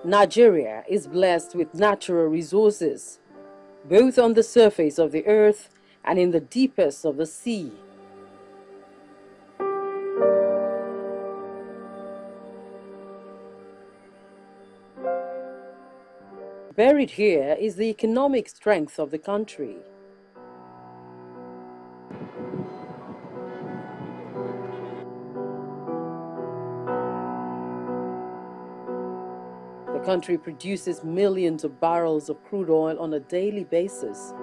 Nigeria is blessed with natural resources, both on the surface of the earth and in the deepest of the sea. Buried here is the economic strength of the country. The country produces millions of barrels of crude oil on a daily basis,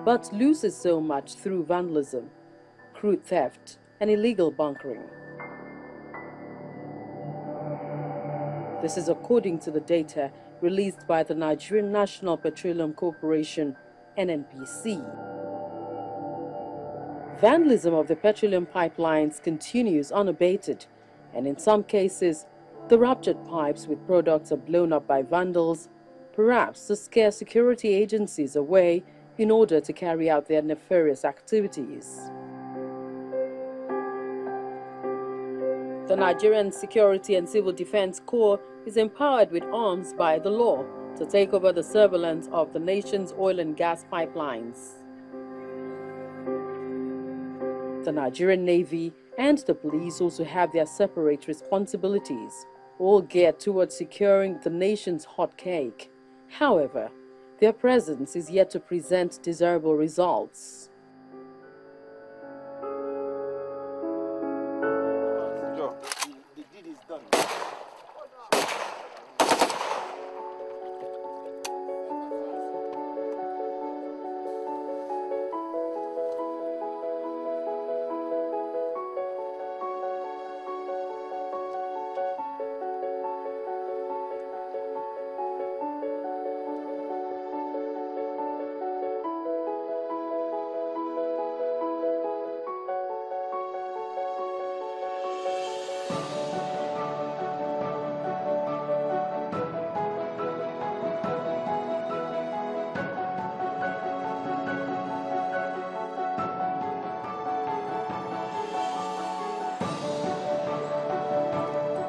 but loses so much through vandalism, crude theft, and illegal bunkering. This is according to the data released by the Nigerian National Petroleum Corporation, NNPC. Vandalism of the petroleum pipelines continues unabated, and in some cases, the ruptured pipes with products are blown up by vandals, perhaps to scare security agencies away in order to carry out their nefarious activities. The Nigerian Security and Civil Defense Corps is empowered with arms by the law to take over the surveillance of the nation's oil and gas pipelines. The Nigerian Navy and the police also have their separate responsibilities, all geared towards securing the nation's hot cake. However, their presence is yet to present desirable results. The deed is done.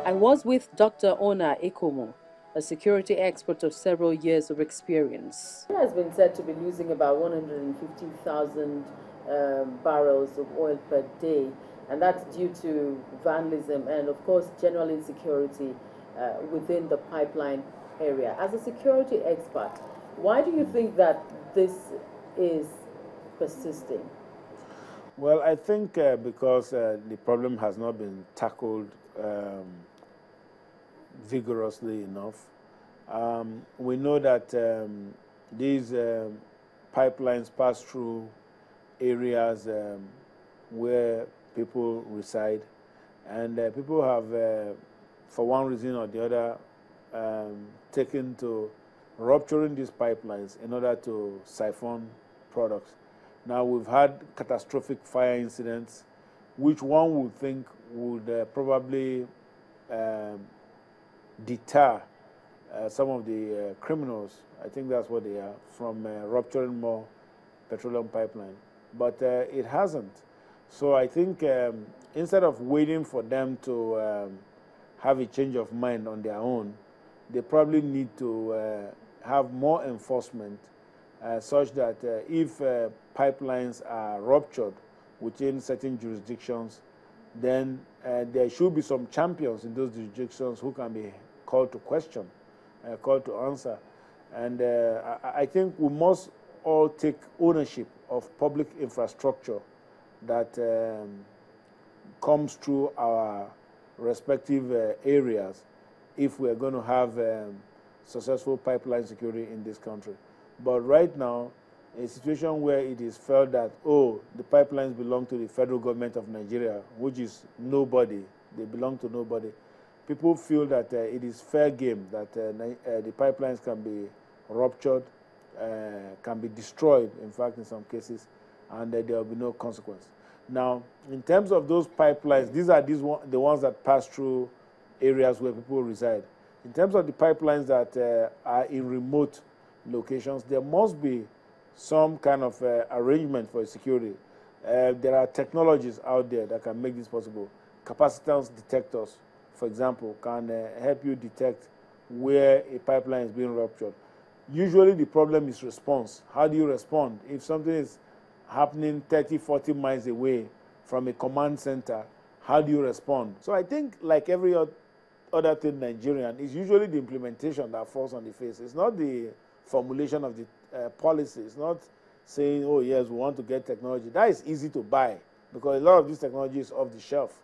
I was with Dr. Ona Ekomo, a security expert of several years of experience. He has been said to be losing about 150,000 barrels of oil per day, and that's due to vandalism and, of course, general insecurity within the pipeline area. As a security expert, why do you think that this is persisting? Well, I think because the problem has not been tackled vigorously enough. We know that these pipelines pass through areas where people reside, and people have, for one reason or the other, taken to rupturing these pipelines in order to siphon products. Now, we've had catastrophic fire incidents, which one would think would probably deter some of the criminals, I think that's what they are, from rupturing more petroleum pipeline. But it hasn't. So I think instead of waiting for them to have a change of mind on their own, they probably need to have more enforcement such that if pipelines are ruptured within certain jurisdictions, then there should be some champions in those jurisdictions who can be called to question, called to answer. And I think we must all take ownership of public infrastructure that comes through our respective areas if we are going to have successful pipeline security in this country. But right now, a situation where it is felt that, oh, the pipelines belong to the federal government of Nigeria, which is nobody, they belong to nobody. People feel that it is fair game, that the pipelines can be ruptured, can be destroyed, in fact, in some cases, and there will be no consequence. Now, in terms of those pipelines, these are the ones that pass through areas where people reside. In terms of the pipelines that are in remote locations, there must be some kind of arrangement for security. There are technologies out there that can make this possible. Capacitance detectors, for example, can help you detect where a pipeline is being ruptured. Usually the problem is response. How do you respond? If something is happening 30, 40 miles away from a command center, how do you respond? So I think like every other thing Nigerian, it's usually the implementation that falls on the face. It's not the formulation of the policy. It's not saying, oh yes, we want to get technology. That is easy to buy because a lot of this technology is off the shelf.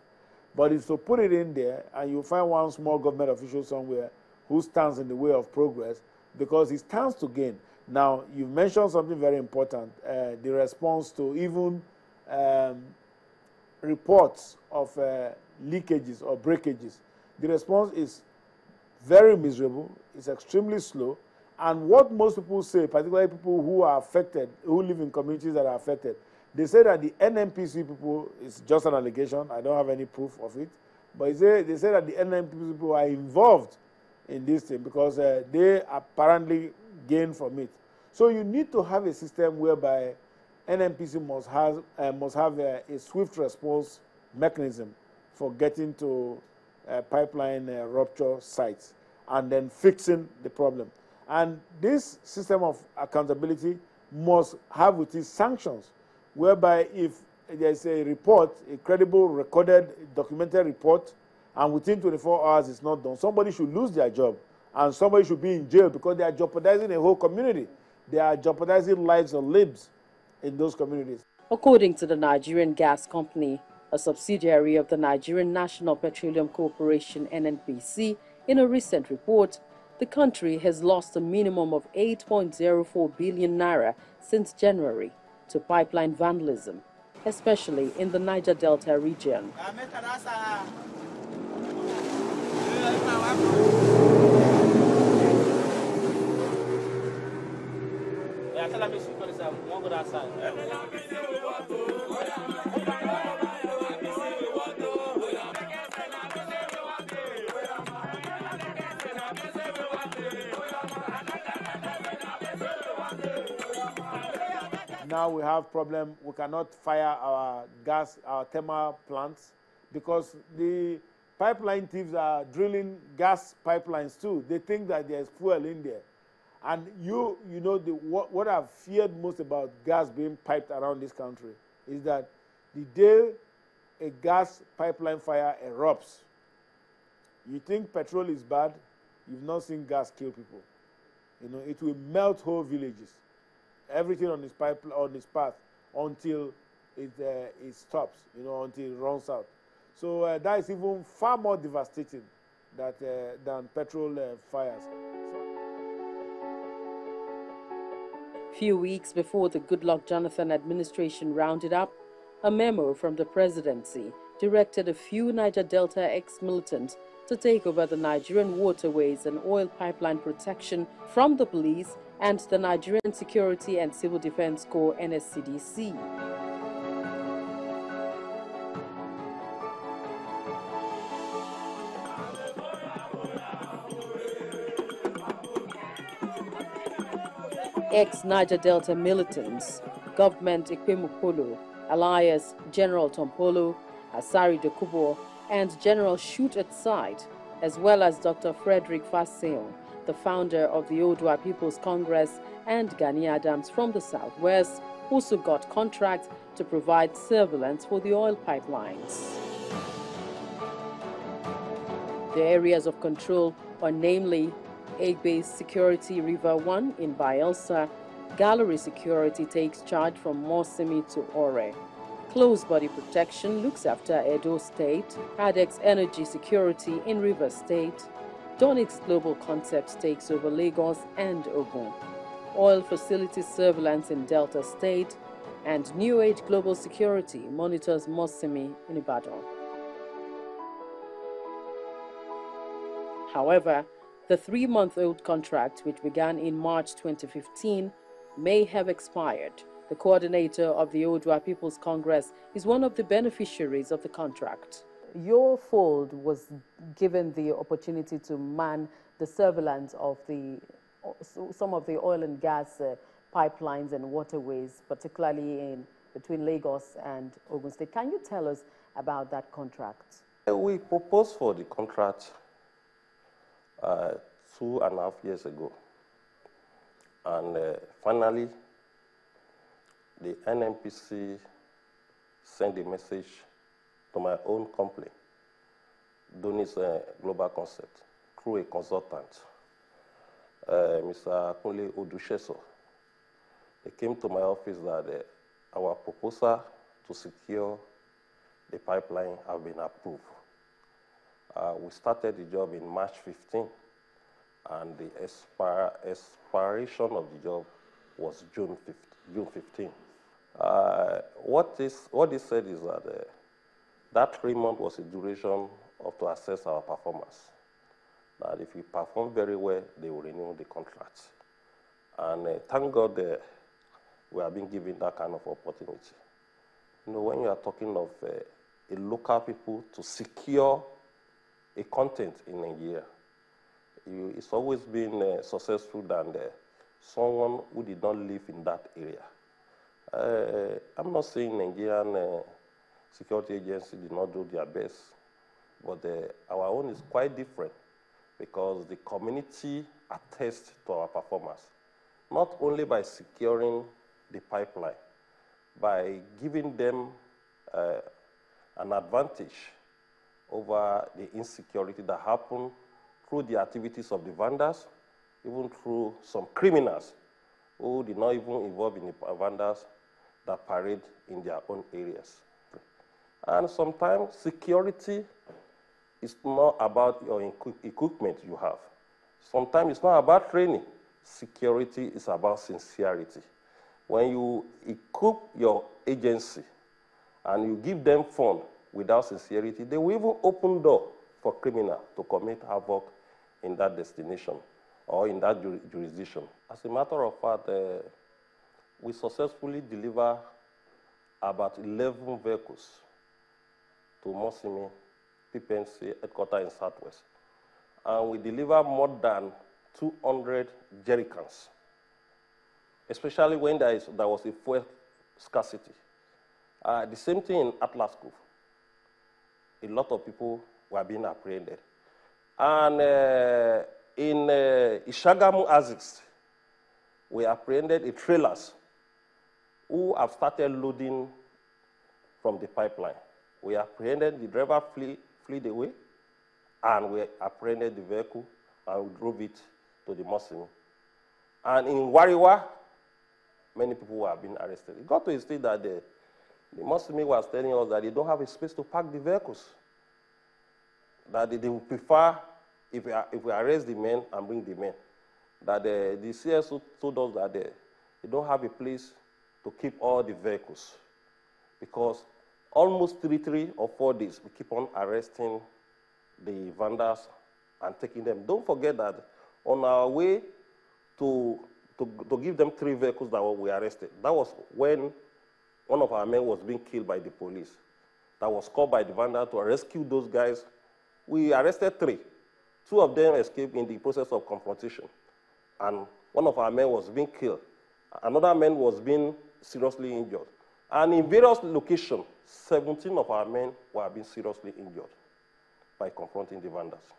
But it's to put it in there and you find one small government official somewhere who stands in the way of progress because he stands to gain. Now, you mentioned something very important, the response to even reports of leakages or breakages. The response is very miserable, it's extremely slow, and what most people say, particularly people who are affected, who live in communities that are affected, they say that the NNPC people, it's just an allegation, I don't have any proof of it, but they say that the NNPC people are involved in this thing because they apparently gain from it. So you need to have a system whereby NNPC must have a swift response mechanism for getting to pipeline rupture sites and then fixing the problem. And this system of accountability must have with it sanctions, whereby if there's a report, a credible, recorded, documented report, and within 24 hours it's not done, somebody should lose their job and somebody should be in jail because they are jeopardizing a whole community. They are jeopardizing lives or limbs in those communities. According to the Nigerian Gas Company, a subsidiary of the Nigerian National Petroleum Corporation (NNPC), in a recent report, the country has lost a minimum of 8.04 billion naira since January to pipeline vandalism, especially in the Niger Delta region. Now we have problem, we cannot fire our gas, our thermal plants because the pipeline thieves are drilling gas pipelines too. They think that there's fuel in there. And you know, what I've feared most about gas being piped around this country is that the day a gas pipeline fire erupts, you think petrol is bad, you've not seen gas kill people. You know, it will melt whole villages, everything on this path until it stops, you know, until it runs out. So that is even far more devastating than petrol fires. Few weeks before the Goodluck Jonathan administration rounded up, a memo from the presidency directed a few Niger Delta ex-militants to take over the Nigerian waterways and oil pipeline protection from the police and the Nigerian Security and Civil Defense Corps (NSCDC). Ex-Niger Delta militants, Government Ekpemukpolo, alias General Tompolo, Asari Dokubo, and General Shoot at Sight, as well as Dr. Frederick Faseon, the founder of the Odua People's Congress, and Gani Adams from the Southwest, also got contracts to provide surveillance for the oil pipelines. The areas of control are namely Egbe's Security River 1 in Bayelsa, Gallery Security takes charge from Mosimi to Ore. Close Body Protection looks after Edo State, Adex Energy Security in Rivers State, Donix Global Concept takes over Lagos and Ogun, Oil Facility Surveillance in Delta State, and New Age Global Security monitors Mosimi in Ibadan. However, the 3-month-old contract, which began in March 2015, may have expired. The coordinator of the Odua People's Congress is one of the beneficiaries of the contract. Your fold was given the opportunity to man the surveillance of some of the oil and gas pipelines and waterways, particularly between Lagos and Ogun State. Can you tell us about that contract? We proposed for the contract 2.5 years ago. And finally, the NNPC sent a message to my own company, Donis Global Concept, through a consultant, Mr. Kunle Odusheso. They came to my office that our proposal to secure the pipeline have been approved. We started the job in March 15, and the expiration of the job was June 15. What they said is that that 3 months was a duration to assess our performance. That if we perform very well, they will renew the contract. And thank God we have been given that kind of opportunity. You know, when you are talking of a local people to secure a content in Nigeria, it's always been successful than someone who did not live in that area. I'm not saying Nigerian security agency did not do their best, but our own is quite different because the community attests to our performance, not only by securing the pipeline, by giving them an advantage over the insecurity that happened through the activities of the vandals, even through some criminals who did not even involve in the vandals that parade in their own areas. And sometimes security is not about your equipment you have. Sometimes it's not about training. Security is about sincerity. When you equip your agency and you give them funds without sincerity, they will even open door for criminals to commit havoc in that destination or in that jurisdiction. As a matter of fact, we successfully deliver about 11 vehicles to Mosimi PPNC headquarters in Southwest. And we deliver more than 200 jerrycans, especially when there was a fuel scarcity. The same thing in Atlas Cove. A lot of people were being apprehended. And in Ishagamu Axis, we apprehended trailers who have started loading from the pipeline. We apprehended the driver, fled away, and we apprehended the vehicle and we drove it to the Mosimi. And in Wariwa, many people were being arrested. It got to a state that the Mosimi was telling us that they don't have a space to park the vehicles. That they would prefer, if we arrest the men and bring the men, that the CSO told us that they don't have a place to keep all the vehicles. Because almost 3 or 4 days, we keep on arresting the vandals and taking them. Don't forget that on our way to give them 3 vehicles that we arrested, that was when one of our men was being killed by the police. That was called by the vandal to rescue those guys. We arrested 3. 2 of them escaped in the process of confrontation. And one of our men was being killed. Another man was being seriously injured. And in various locations, 17 of our men were being seriously injured by confronting the vandals.